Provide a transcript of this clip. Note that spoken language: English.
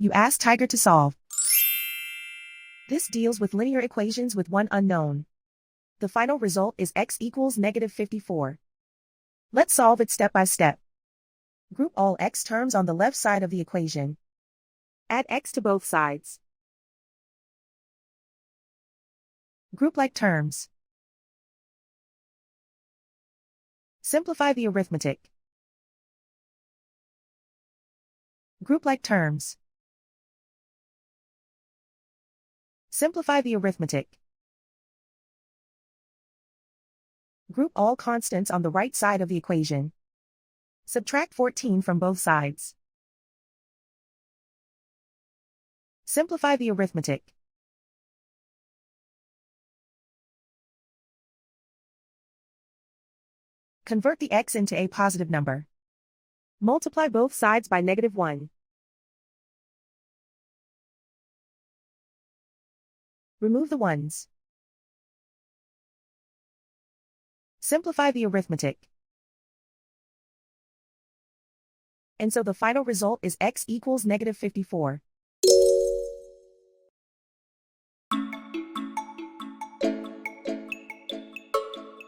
You ask Tiger to solve. This deals with linear equations with one unknown. The final result is x equals -54. Let's solve it step by step. Group all x terms on the left side of the equation. Add x to both sides. Group like terms. Simplify the arithmetic. Group like terms. Simplify the arithmetic. Group all constants on the right side of the equation. Subtract 14 from both sides. Simplify the arithmetic. Convert the x into a positive number. Multiply both sides by -1. Remove the ones. Simplify the arithmetic. And so the final result is x equals -54.